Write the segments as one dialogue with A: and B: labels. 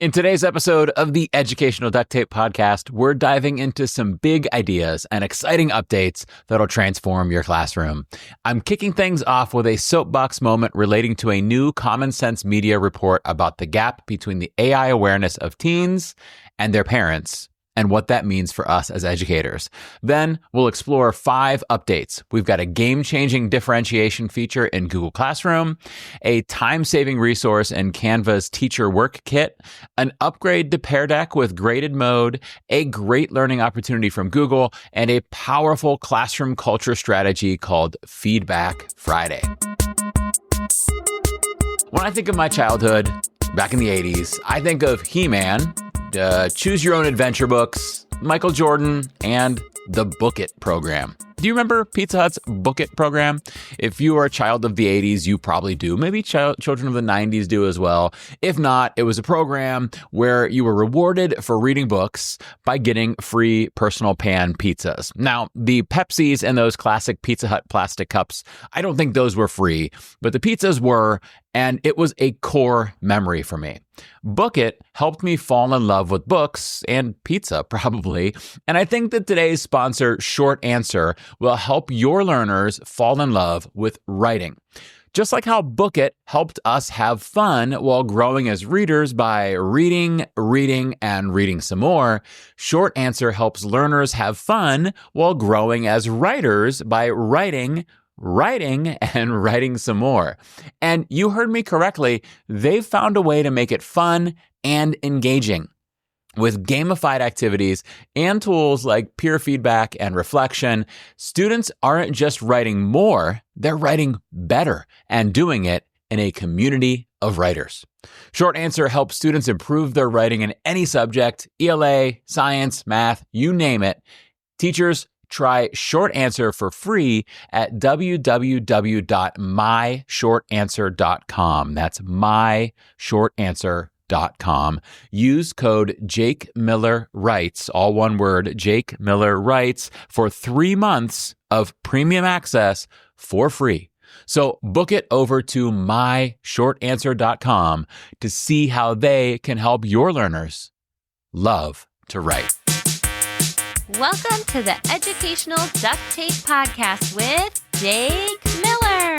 A: In today's episode of the Educational Duct Tape Podcast, we're diving into some big ideas and exciting updates that'll transform your classroom. I'm kicking things off with a soapbox moment relating to a new CommonSense Media report about the gap between the AI awareness of teens and their parents, and what that means for us as educators. Then we'll explore 5 updates. We've got a game-changing differentiation feature in Google Classroom, a time-saving resource in Canva's Teacher Work Kit, an upgrade to Pear Deck with graded mode, a great learning opportunity from Google, and a powerful classroom culture strategy called Feedback Friday. When I think of my childhood, back in the 80s, I think of He-Man, Choose Your Own Adventure books, Michael Jordan, and the Book It program. Do you remember Pizza Hut's Book It program? If you are a child of the 80s, you probably do. Maybe children of the 90s do as well. If not, it was a program where you were rewarded for reading books by getting free personal pan pizzas. Now, the Pepsis and those classic Pizza Hut plastic cups, I don't think those were free, but the pizzas were, and it was a core memory for me. Book It helped me fall in love with books and pizza, probably. And I think that today's sponsor, Short Answer, will help your learners fall in love with writing. Just like how Book It helped us have fun while growing as readers by reading, and reading some more, Short Answer helps learners have fun while growing as writers by writing, and writing some more. And you heard me correctly, they've found a way to make it fun and engaging. With gamified activities and tools like peer feedback and reflection, students aren't just writing more, they're writing better and doing it in a community of writers. Short Answer helps students improve their writing in any subject, ELA, science, math, you name it. Teachers, try Short Answer for free at www.myshortanswer.com. That's myshortanswer.com. Use code Jake Miller Writes, all one word, Jake Miller Writes, for 3 months of premium access for free. So book it over to myshortanswer.com to see how they can help your learners love to write.
B: Welcome to the Educational Duct Tape Podcast with Jake Miller.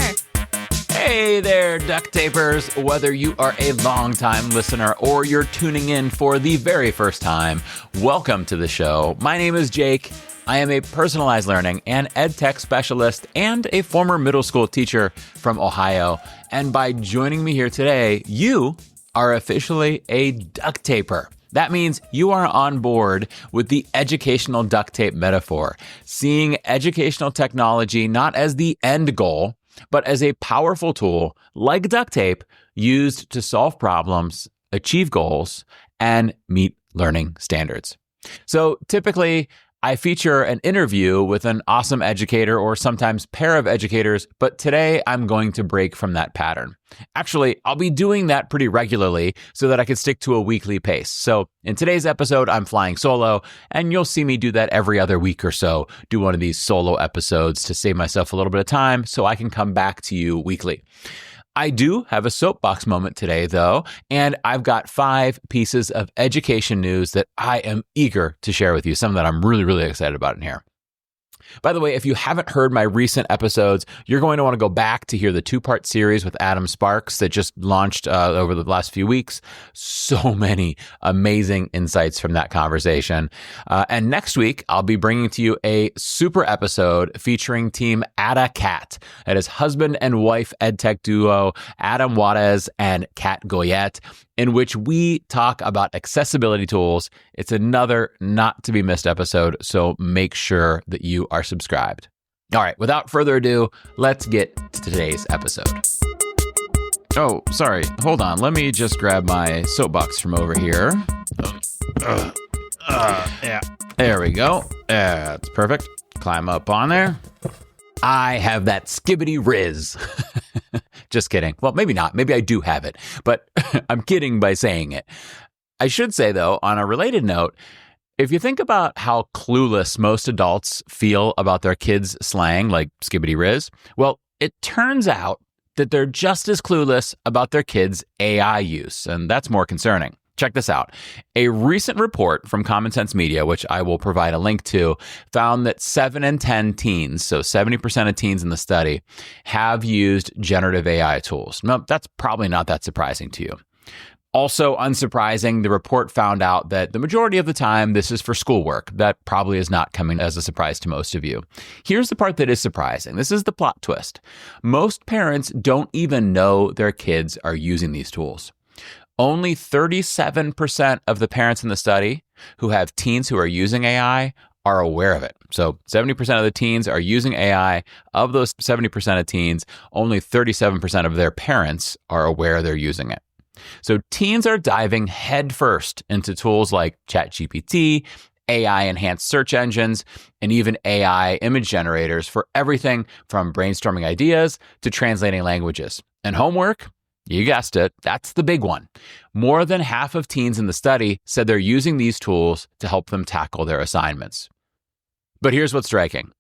A: Hey there, duct tapers. Whether you are a long-time listener or you're tuning in for the very first time, welcome to the show. My name is Jake. I am a personalized learning and ed tech specialist and a former middle school teacher from Ohio. And by joining me here today, you are officially a duct taper. That means you are on board with the educational duct tape metaphor, seeing educational technology not as the end goal, but as a powerful tool like duct tape used to solve problems, achieve goals, and meet learning standards. So typically, I feature an interview with an awesome educator or sometimes pair of educators, but today I'm going to break from that pattern. Actually, I'll be doing that pretty regularly so that I can stick to a weekly pace. So in today's episode, I'm flying solo, and you'll see me do that every other week or so, do one of these solo episodes to save myself a little bit of time so I can come back to you weekly. I do have a soapbox moment today, though, and I've got 5 pieces of education news that I am eager to share with you, some that I'm really, really excited about in here. By the way, if you haven't heard my recent episodes, you're going to want to go back to hear the 2-part series with Adam Sparks that just launched over the last few weeks. So many amazing insights from that conversation. And next week, I'll be bringing to you a super episode featuring Team Ada Cat. That is husband and wife edtech duo Adam Juarez and Kat Goyette, in which we talk about accessibility tools. It's another not to be missed episode, so make sure that you are subscribed. All right, without further ado, let's get to today's episode. Oh, sorry, hold on. Let me just grab my soapbox from over here. Yeah. There we go. That's perfect. Climb up on there. I have that skibbity riz. Just kidding. Well, maybe not. Maybe I do have it, but I'm kidding by saying it. I should say, though, on a related note, if you think about how clueless most adults feel about their kids' slang, like skibbity riz, well, it turns out that they're just as clueless about their kids' AI use, and that's more concerning. Check this out. A recent report from CommonSense Media, which I will provide a link to, found that 7 in 10 teens, so 70% of teens in the study, have used generative AI tools. No, that's probably not that surprising to you. Also unsurprising, the report found out that the majority of the time, this is for schoolwork. That probably is not coming as a surprise to most of you. Here's the part that is surprising. This is the plot twist. Most parents don't even know their kids are using these tools. Only 37% of the parents in the study who have teens who are using AI are aware of it. So 70% of the teens are using AI. Of those 70% of teens, only 37% of their parents are aware they're using it. So teens are diving headfirst into tools like ChatGPT, AI-enhanced search engines, and even AI image generators for everything from brainstorming ideas to translating languages. And homework? You guessed it, that's the big one. More than half of teens in the study said they're using these tools to help them tackle their assignments. But here's what's striking.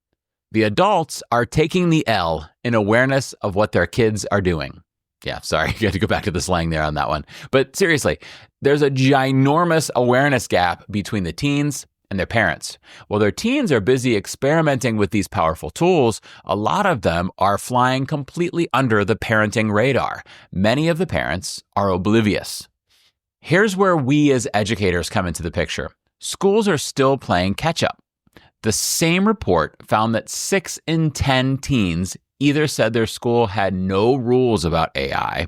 A: The adults are taking the L in awareness of what their kids are doing. Yeah, sorry, you had to go back to the slang there on that one. But seriously, there's a ginormous awareness gap between the teens and their parents. While their teens are busy experimenting with these powerful tools, a lot of them are flying completely under the parenting radar. Many of the parents are oblivious. Here's where we as educators come into the picture. Schools are still playing catch up. The same report found that 6 in 10 teens either said their school had no rules about AI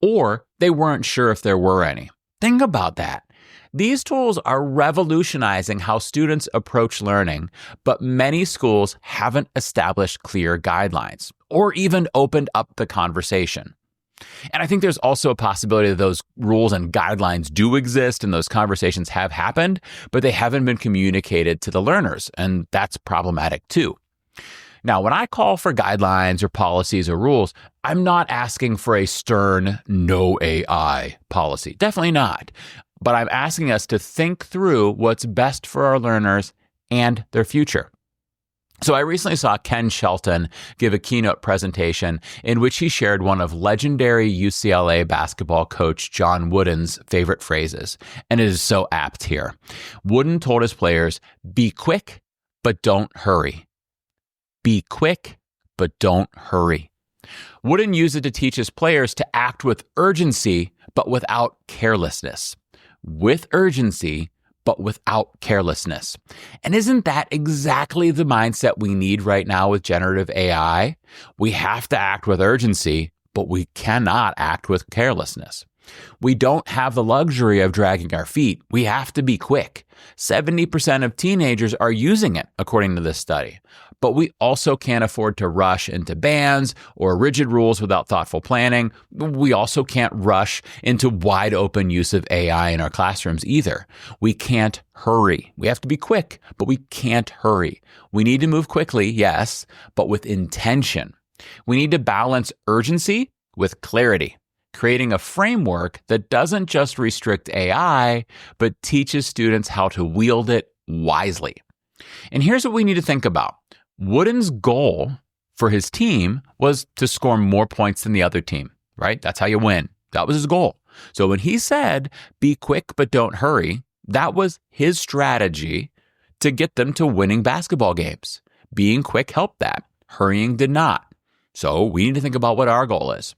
A: or they weren't sure if there were any. Think about that. These tools are revolutionizing how students approach learning, but many schools haven't established clear guidelines or even opened up the conversation. And I think there's also a possibility that those rules and guidelines do exist and those conversations have happened, but they haven't been communicated to the learners, and that's problematic too. Now, when I call for guidelines or policies or rules, I'm not asking for a stern no AI policy. Definitely not. But I'm asking us to think through what's best for our learners and their future. So I recently saw Ken Shelton give a keynote presentation in which he shared one of legendary UCLA basketball coach John Wooden's favorite phrases, and it is so apt here. Wooden told his players, "Be quick, but don't hurry. Be quick, but don't hurry." Wooden used it to teach his players to act with urgency, but without carelessness. With urgency, but without carelessness. And isn't that exactly the mindset we need right now with generative AI? We have to act with urgency, but we cannot act with carelessness. We don't have the luxury of dragging our feet. We have to be quick. 70% of teenagers are using it, according to this study. But we also can't afford to rush into bans or rigid rules without thoughtful planning. We also can't rush into wide open use of AI in our classrooms either. We can't hurry. We have to be quick, but we can't hurry. We need to move quickly, yes, but with intention. We need to balance urgency with clarity, creating a framework that doesn't just restrict AI, but teaches students how to wield it wisely. And here's what we need to think about. Wooden's goal for his team was to score more points than the other team, right? That's how you win. That was his goal. So when he said, "Be quick, but don't hurry," that was his strategy to get them to winning basketball games. Being quick helped that. Hurrying did not. So we need to think about what our goal is.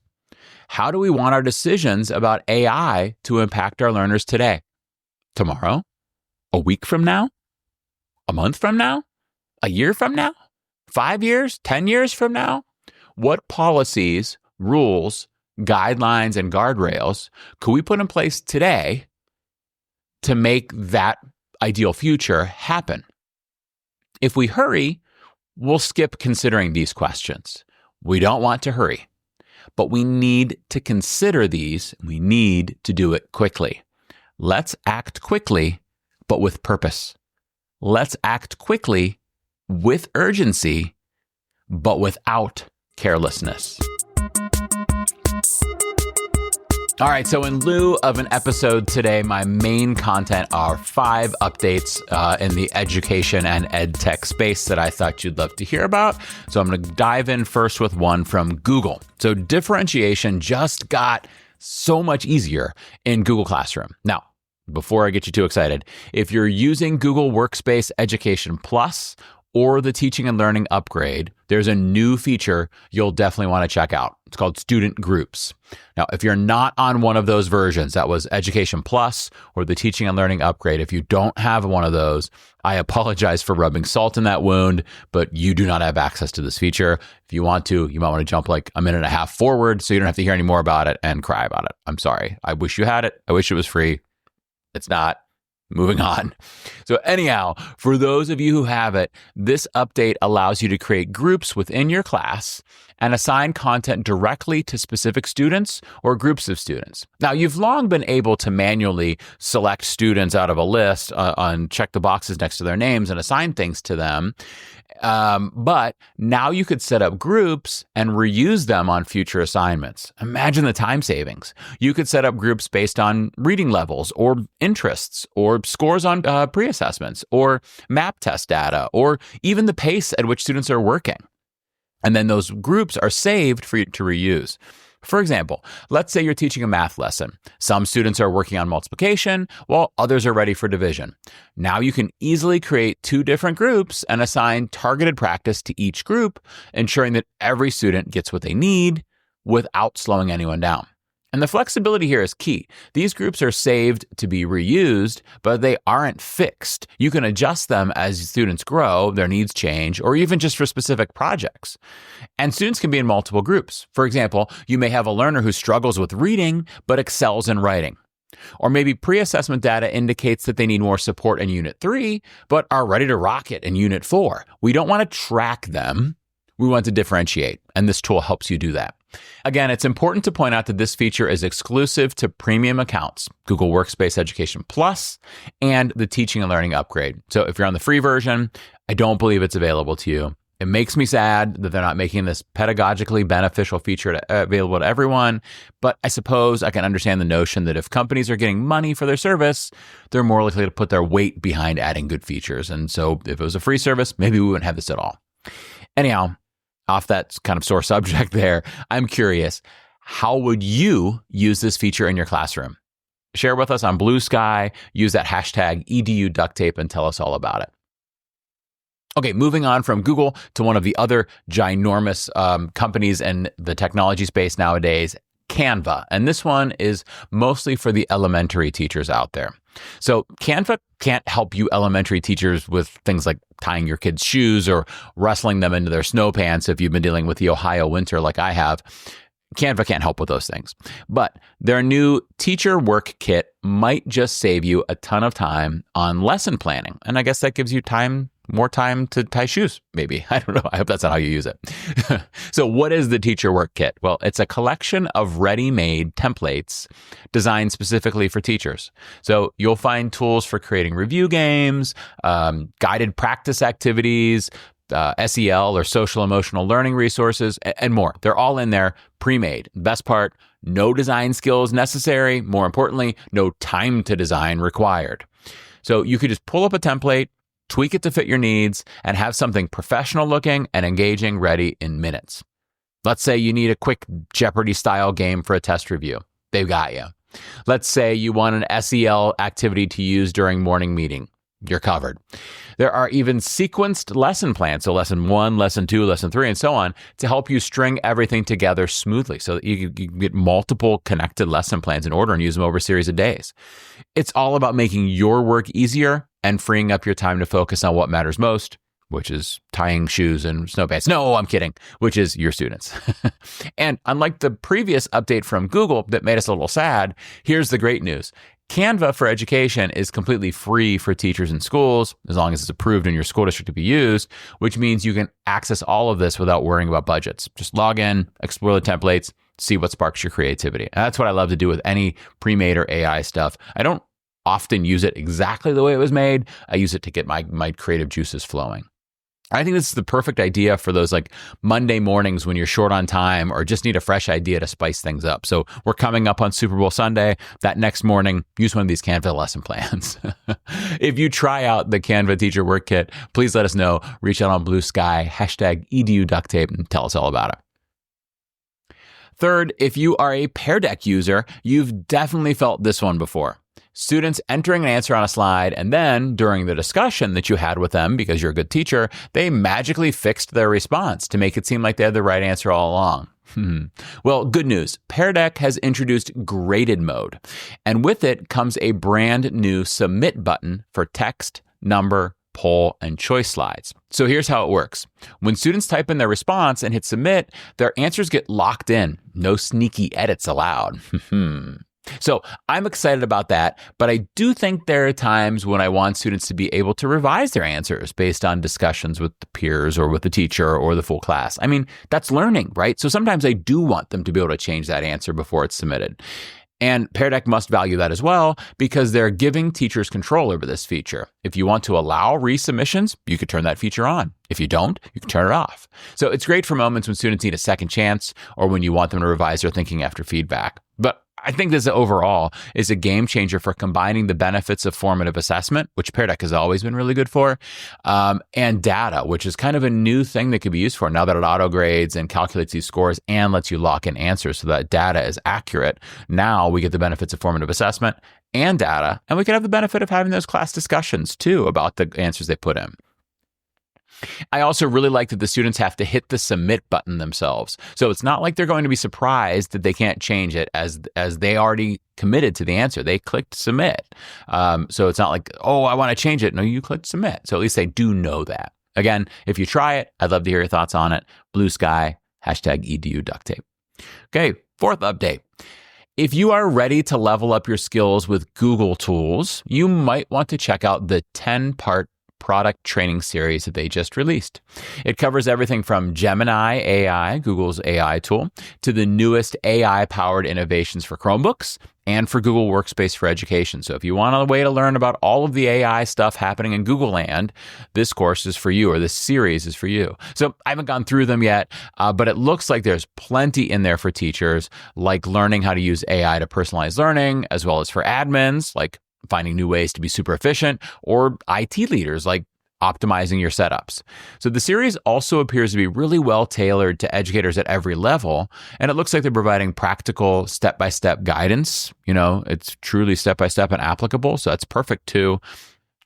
A: How do we want our decisions about AI to impact our learners today? Tomorrow? A week from now? A month from now? A year from now? 5 years? 10 years from now? What policies, rules, guidelines, and guardrails could we put in place today to make that ideal future happen? If we hurry, we'll skip considering these questions. We don't want to hurry, but we need to consider these. We need to do it quickly. Let's act quickly, but with purpose. Let's act quickly with urgency, but without carelessness. All right, so in lieu of an episode today, my main content are 5 updates in the education and ed tech space that I thought you'd love to hear about. So I'm going to dive in first with one from Google. So differentiation just got so much easier in Google Classroom. Now, before I get you too excited, if you're using Google Workspace Education Plus or the Teaching and Learning Upgrade, there's a new feature you'll definitely want to check out. It's called Student Groups. Now, if you're not on one of those versions, that was Education Plus or the Teaching and Learning Upgrade, if you don't have one of those, I apologize for rubbing salt in that wound, but you do not have access to this feature. If you want to, you might want to jump like a minute and a half forward so you don't have to hear any more about it and cry about it. I'm sorry. I wish you had it. I wish it was free. It's not. Moving on. So anyhow, for those of you who have it, this update allows you to create groups within your class and assign content directly to specific students or groups of students. Now, you've long been able to manually select students out of a list and check the boxes next to their names and assign things to them. But now you could set up groups and reuse them on future assignments. Imagine the time savings. You could set up groups based on reading levels or interests or scores on pre-assessments or map test data or even the pace at which students are working. And then those groups are saved for you to reuse. For example, let's say you're teaching a math lesson. Some students are working on multiplication, while others are ready for division. Now you can easily create 2 different groups and assign targeted practice to each group, ensuring that every student gets what they need without slowing anyone down. And the flexibility here is key. These groups are saved to be reused, but they aren't fixed. You can adjust them as students grow, their needs change, or even just for specific projects. And students can be in multiple groups. For example, you may have a learner who struggles with reading, but excels in writing. Or maybe pre-assessment data indicates that they need more support in Unit 3, but are ready to rock it in Unit 4. We don't want to track them. We want to differentiate, and this tool helps you do that. Again, it's important to point out that this feature is exclusive to premium accounts, Google Workspace Education Plus, and the Teaching and Learning Upgrade. So if you're on the free version, I don't believe it's available to you. It makes me sad that they're not making this pedagogically beneficial feature available to everyone, but I suppose I can understand the notion that if companies are getting money for their service, they're more likely to put their weight behind adding good features. And so if it was a free service, maybe we wouldn't have this at all. Anyhow, off that kind of sore subject there, I'm curious, how would you use this feature in your classroom? Share with us on Blue Sky, use that hashtag #EDUDuctTape and tell us all about it. Okay, moving on from Google to one of the other ginormous companies in the technology space nowadays, Canva. And this one is mostly for the elementary teachers out there. So Canva can't help you elementary teachers with things like tying your kids' shoes or wrestling them into their snow pants if you've been dealing with the Ohio winter like I have. Canva can't help with those things. But their new Teacher Work Kit might just save you a ton of time on lesson planning. And I guess that gives you more time to tie shoes, maybe. I don't know. I hope that's not how you use it. So what is the Teacher Work Kit? Well, it's a collection of ready-made templates designed specifically for teachers. So you'll find tools for creating review games, guided practice activities, SEL or social emotional learning resources, and more. They're all in there pre-made. Best part, no design skills necessary. More importantly, no time to design required. So you could just pull up a template, tweak it to fit your needs, and have something professional looking and engaging ready in minutes. Let's say you need a quick Jeopardy style game for a test review. They've got you. Let's say you want an SEL activity to use during morning meeting. You're covered. There are even sequenced lesson plans, so lesson 1, lesson 2, lesson 3, and so on, to help you string everything together smoothly so that you can get multiple connected lesson plans in order and use them over a series of days. It's all about making your work easier and freeing up your time to focus on what matters most, which is tying shoes and snow pants. No, I'm kidding, which is your students. And unlike the previous update from Google that made us a little sad, here's the great news. Canva for Education is completely free for teachers and schools, as long as it's approved in your school district to be used, which means you can access all of this without worrying about budgets. Just log in, explore the templates, see what sparks your creativity. And that's what I love to do with any pre-made or AI stuff. I don't often use it exactly the way it was made. I use it to get my creative juices flowing. I think this is the perfect idea for those like Monday mornings when you're short on time or just need a fresh idea to spice things up. So we're coming up on Super Bowl Sunday. That next morning, use one of these Canva lesson plans. If you try out the Canva Teacher Work Kit, please let us know. Reach out on Blue Sky, hashtag #EDUDuctTape, and tell us all about it. Third, if you are a Pear Deck user, you've definitely felt this one before. students entering an answer on a slide, and then during the discussion that you had with them, because you're a good teacher, they magically fixed their response to make it seem like they had the right answer all along. Well, good news. Pear Deck has introduced graded mode, and with it comes a brand new submit button for text, number, poll, and choice slides. So here's how it works. When students type in their response and hit submit, their answers get locked in. No sneaky edits allowed. So I'm excited about that, but I do think there are times when I want students to be able to revise their answers based on discussions with the peers or with the teacher or the full class. I mean, that's learning, right? So sometimes I do want them to be able to change that answer before it's submitted. And Pear Deck must value that as well because they're giving teachers control over this feature. If you want to allow resubmissions, you could turn that feature on. If you don't, you can turn it off. So it's great for moments when students need a second chance or when you want them to revise their thinking after feedback. But I think this overall is a game changer for combining the benefits of formative assessment, which Pear Deck has always been really good for, and data, which is kind of a new thing that could be used for now that it auto grades and calculates these scores and lets you lock in answers so that data is accurate. Now we get the benefits of formative assessment and data, and we can have the benefit of having those class discussions too about the answers they put in. I also really like that the students have to hit the submit button themselves. So it's not like they're going to be surprised that they can't change it as they already committed to the answer. They clicked submit. So it's not like, oh, I want to change it. No, you clicked submit. So at least they do know that. Again, if you try it, I'd love to hear your thoughts on it. Blue sky, #EDU duct tape. Okay, fourth update. If you are ready to level up your skills with Google tools, you might want to check out the 10-part product training series that they just released. It covers everything from Gemini AI, Google's AI tool, to the newest AI-powered innovations for Chromebooks and for Google Workspace for Education. So if you want a way to learn about all of the AI stuff happening in Google land, this course is for you, or this series is for you. So I haven't gone through them yet, but it looks like there's plenty in there for teachers, like learning how to use AI to personalize learning, as well as for admins, like finding new ways to be super efficient, or IT leaders like optimizing your setups. So the series also appears to be really well tailored to educators at every level. And it looks like they're providing practical step-by-step guidance. You know, it's truly step-by-step and applicable. So that's perfect too.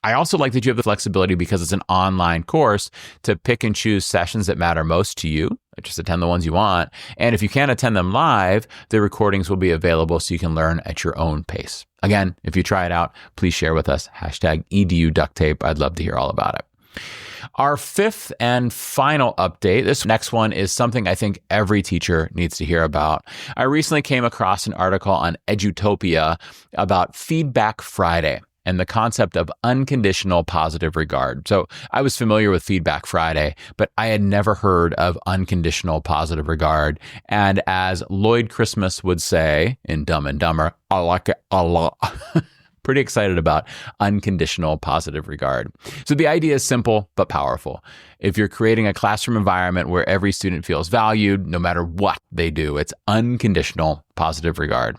A: I also like that you have the flexibility because it's an online course to pick and choose sessions that matter most to you. Just attend the ones you want. And if you can't attend them live, the recordings will be available so you can learn at your own pace. Again, if you try it out, please share with us, #EDU duct tape. I'd love to hear all about it. Our fifth and final update, this next one is something I think every teacher needs to hear about. I recently came across an article on Edutopia about Feedback Friday and the concept of unconditional positive regard. So I was familiar with Feedback Friday, but I had never heard of unconditional positive regard. And as Lloyd Christmas would say in Dumb and Dumber, I like it a lot. Pretty excited about unconditional positive regard. So the idea is simple but powerful. If you're creating a classroom environment where every student feels valued, no matter what they do, it's unconditional positive regard.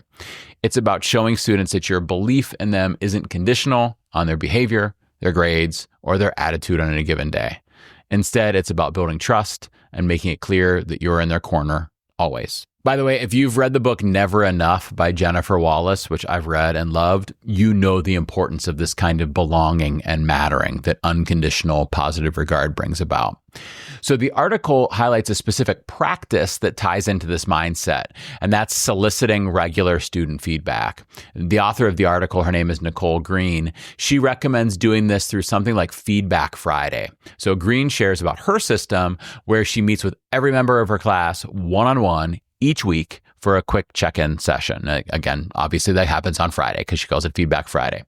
A: It's about showing students that your belief in them isn't conditional on their behavior, their grades, or their attitude on a given day. Instead, it's about building trust and making it clear that you're in their corner always. By the way, if you've read the book Never Enough by Jennifer Wallace, which I've read and loved, you know the importance of this kind of belonging and mattering that unconditional positive regard brings about. So the article highlights a specific practice that ties into this mindset, and that's soliciting regular student feedback. The author of the article, her name is Nicole Green. She recommends doing this through something like Feedback Friday. So Green shares about her system where she meets with every member of her class one-on-one each week for a quick check-in session. Again, obviously that happens on Friday because she calls it Feedback Friday.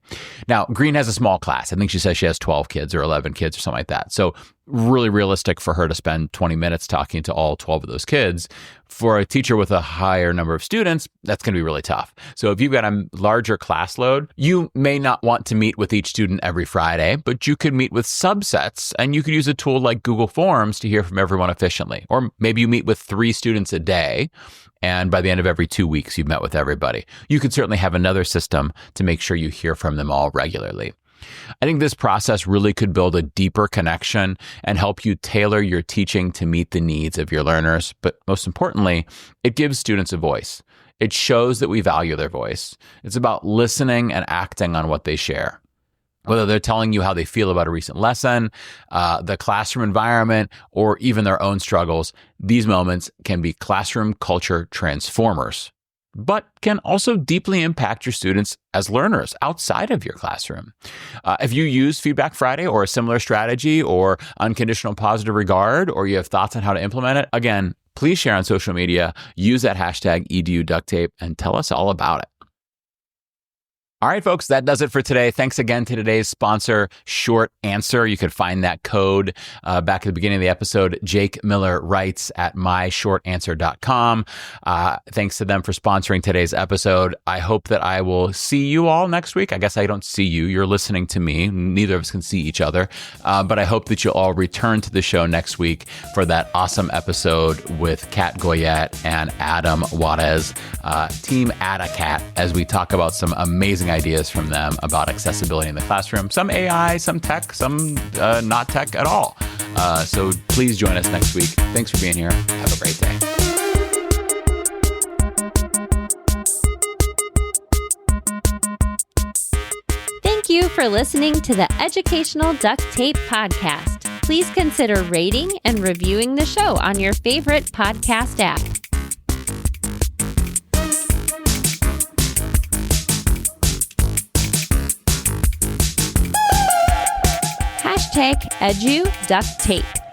A: Now, Green has a small class. I think she says she has 12 kids or 11 kids or something like that. So really realistic for her to spend 20 minutes talking to all 12 of those kids. For a teacher with a higher number of students, that's going to be really tough. So if you've got a larger class load, you may not want to meet with each student every Friday, but you could meet with subsets, and you could use a tool like Google Forms to hear from everyone efficiently. Or maybe you meet with 3 students a day, and by the end of every 2 weeks, you've met with everybody. You could certainly have another system to make sure you hear from them all regularly. I think this process really could build a deeper connection and help you tailor your teaching to meet the needs of your learners. But most importantly, it gives students a voice. It shows that we value their voice. It's about listening and acting on what they share. Whether they're telling you how they feel about a recent lesson, the classroom environment, or even their own struggles, these moments can be classroom culture transformers, but can also deeply impact your students as learners outside of your classroom. If you use Feedback Friday or a similar strategy or unconditional positive regard, or you have thoughts on how to implement it, again, please share on social media, use that hashtag #EduDuctTape, and tell us all about it. All right, folks, that does it for today. Thanks again to today's sponsor, Short Answer. You could find that code back at the beginning of the episode. Jake Miller writes at myshortanswer.com. Thanks to them for sponsoring today's episode. I hope that I will see you all next week. I guess I don't see you. You're listening to me. Neither of us can see each other. But I hope that you'll all return to the show next week for that awesome episode with Kat Goyette and Adam Juarez, Team AdaCat, as we talk about some amazing ideas from them about accessibility in the classroom. Some AI, some tech, some not tech at all. So please join us next week. Thanks for being here. Have a great day.
B: Thank you for listening to the Educational Duct Tape Podcast. Please consider rating and reviewing the show on your favorite podcast app. #EduDuctTape.